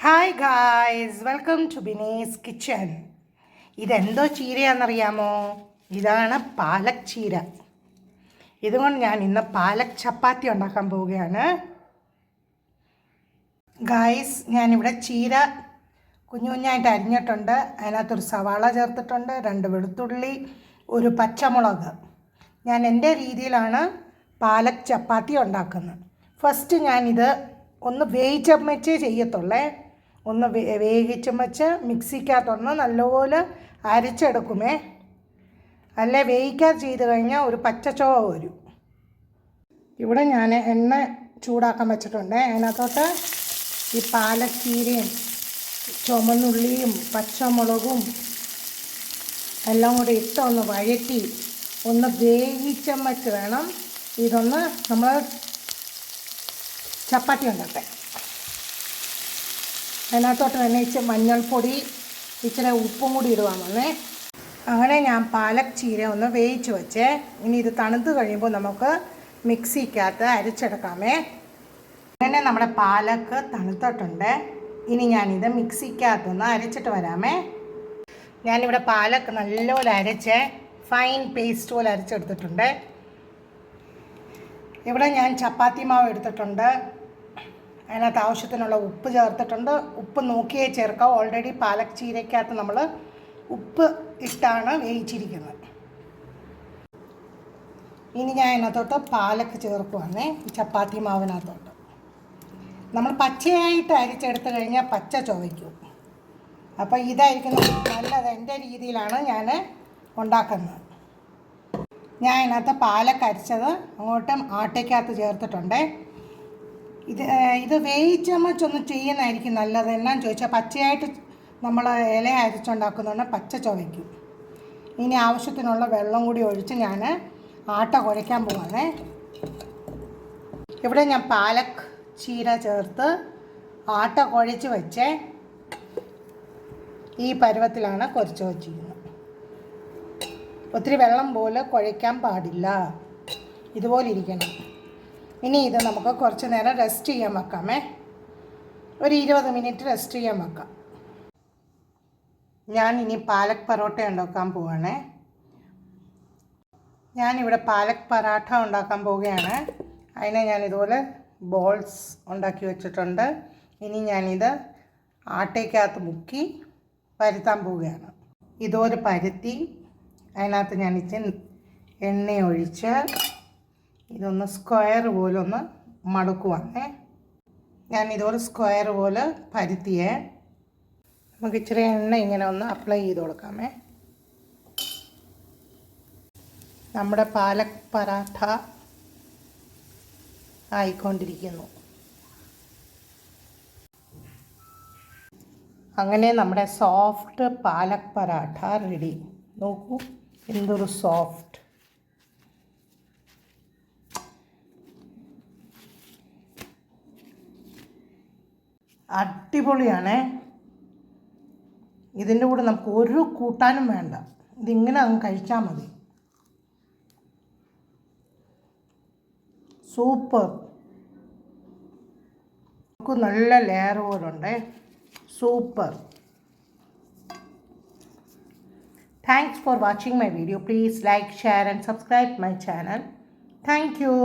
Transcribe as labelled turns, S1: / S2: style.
S1: Hi guys, welcome to Bini's kitchen. ഇതെന്തോ ചീരയാണെന്നറിയാമോ? ഇതാണ് പാലക് ചീര. ഇതുകൊണ്ട് ഞാൻ ഇന്ന് പാലക് ചപ്പാത്തി ഉണ്ടാക്കാൻ പോവുകയാണ്. ഗായ്സ്, ഞാനിവിടെ ചീര കുഞ്ഞു കുഞ്ഞായിട്ട് അരിഞ്ഞിട്ടുണ്ട്. അതിനകത്തൊരു സവാള ചേർത്തിട്ടുണ്ട്, 2 വെളുത്തുള്ളി, ഒരു പച്ചമുളക്. ഞാൻ എൻ്റെ രീതിയിലാണ് പാലക് ചപ്പാത്തി ഉണ്ടാക്കുന്നത്. ഫസ്റ്റ് ഞാനിത് ഒന്ന് വേവിച്ചമ്മച്ചേ ചെയ്യത്തുള്ളേ. ഒന്ന് വേവിച്ചും വെച്ച് മിക്സിക്കകത്തൊന്ന് നല്ലപോലെ അരച്ചെടുക്കുമേ. അല്ലേ വേവിക്കാതെ ചെയ്ത് കഴിഞ്ഞാൽ ഒരു പച്ചച്ചോവ വരും. ഇവിടെ ഞാൻ എണ്ണ ചൂടാക്കാൻ വെച്ചിട്ടുണ്ട്. അതിനകത്തോട്ട് ഈ പാലക്കീരയും ചുമന്നുള്ളിയും പച്ചമുളകും എല്ലാം കൂടി ഇട്ടൊന്ന് വഴറ്റി ഒന്ന് വേവിച്ചും വെച്ച് വേണം ഇതൊന്ന് നമ്മൾ ചപ്പാത്തി ഉണ്ടാക്കാൻ. അതിനകത്തോട്ട് തന്നെ ഇച്ചിരി മഞ്ഞൾപ്പൊടി, ഇച്ചിരി ഉപ്പും കൂടി ഇടുവാമെന്നേ. അങ്ങനെ ഞാൻ പാലക് ചീര ഒന്ന് വേവിച്ച് വെച്ചേ. ഇനി ഇത് തണുത്ത് കഴിയുമ്പോൾ നമുക്ക് മിക്സിക്കകത്ത് അരച്ചെടുക്കാമേ. അങ്ങനെ നമ്മുടെ പാലക്ക് തണുത്തിട്ടുണ്ട്. ഇനി ഞാനിത് മിക്സിക്കകത്തൊന്ന് അരച്ചിട്ട് വരാമേ. ഞാനിവിടെ പാലക്ക് നല്ലപോലെ അരച്ച് ഫൈൻ പേസ്റ്റ് പോലെ അരച്ചെടുത്തിട്ടുണ്ട്. ഇവിടെ ഞാൻ ചപ്പാത്തി മാവ് എടുത്തിട്ടുണ്ട്. അതിനകത്ത് ആവശ്യത്തിനുള്ള ഉപ്പ് ചേർത്തിട്ടുണ്ട്. ഉപ്പ് നോക്കിയേ ചേർക്കാം. ഓൾറെഡി പാലക് ചീരയ്ക്കകത്ത് നമ്മൾ ഉപ്പ് ഇട്ടാണ് വേവിച്ചിരിക്കുന്നത്. ഇനി ഞാൻ അതിനകത്തോട്ട് പാലക്ക് ചേർക്കുവാണേ, ചപ്പാത്തി മാവിനകത്തോട്ട്. നമ്മൾ പച്ചയായിട്ട് അരിച്ചെടുത്ത് കഴിഞ്ഞാൽ പച്ച ചുവയ്ക്കും. അപ്പോൾ ഇതായിരിക്കും നല്ലത്. എൻ്റെ രീതിയിലാണ് ഞാൻ ഉണ്ടാക്കുന്നത്. ഞാൻ അതിനകത്ത് പാലക്ക് അരിച്ചത് അങ്ങോട്ടും ആട്ടയ്ക്കകത്ത് ചേർത്തിട്ടുണ്ട്. ഇത് വേവിച്ചമ്മച്ചൊന്ന് ചെയ്യുന്നതായിരിക്കും നല്ലത്. എന്നാന്ന് ചോദിച്ചാൽ പച്ചയായിട്ട് നമ്മൾ ഇല അരിച്ചുണ്ടാക്കുന്നതുകൊണ്ട് പച്ച ചുവയ്ക്കും. ഇനി ആവശ്യത്തിനുള്ള വെള്ളം കൂടി ഒഴിച്ച് ഞാൻ ആട്ട കുഴയ്ക്കാൻ പോവാണേ. ഇവിടെ ഞാൻ പാലക് ചീര ചേർത്ത് ആട്ട കുഴച്ച് വെച്ച് ഈ പരുവത്തിലാണ് കുഴച്ച് വച്ചിരിക്കുന്നത്. ഒത്തിരി വെള്ളം പോലെ കുഴയ്ക്കാൻ പാടില്ല, ഇതുപോലെ ഇരിക്കണം. ഇനി ഇത് നമുക്ക് കുറച്ച് നേരം റെസ്റ്റ് ചെയ്യാൻ വെക്കാമേ. ഒരു 20 മിനിറ്റ് റെസ്റ്റ് ചെയ്യാൻ വെക്കാം. ഞാൻ ഇനി പാലക് പൊറോട്ട ഉണ്ടാക്കാൻ പോവുകയാണേ. ഞാനിവിടെ പാലക് പറാഠ ഉണ്ടാക്കാൻ പോവുകയാണ്. അതിനെ ഞാനിതുപോലെ ബോൾസ് ഉണ്ടാക്കി വെച്ചിട്ടുണ്ട്. ഇനി ഞാനിത് ആട്ടയ്ക്കകത്ത് മുക്കി പരത്താൻ പോവുകയാണ്. ഇതുപോലെ പരത്തി അതിനകത്ത് ഞാൻ ഇച്ചിരി എണ്ണ ഒഴിച്ച് ഇതൊന്ന് സ്ക്വയർ പോലെ ഒന്ന് മടക്കുവാണേ. ഞാൻ ഇതുപോലെ സ്ക്വയർ പോലെ പരുത്തിയേ. നമുക്ക് ഇച്ചിരി എണ്ണ ഇങ്ങനെ ഒന്ന് അപ്ലൈ ചെയ്ത് കൊടുക്കാമേ. നമ്മുടെ പാലക് പറാഠ ആയിക്കൊണ്ടിരിക്കുന്നു. അങ്ങനെ നമ്മുടെ സോഫ്റ്റ് പാലക് പറാഠ റെഡി. നോക്കൂ എന്തൊരു സോഫ്റ്റ്. അടിപൊളിയാണേ. ഇതിൻ്റെ കൂടെ നമുക്ക് ഒരു കൂട്ടാനും വേണ്ട, ഇതിങ്ങനെ അങ്ങ് കഴിച്ചാൽ മതി. സൂപ്പർ. നമുക്ക് നല്ല ലെയർ പോലുണ്ടേ. Super. Thanks for watching my video. Please like, share and subscribe my channel. Thank you.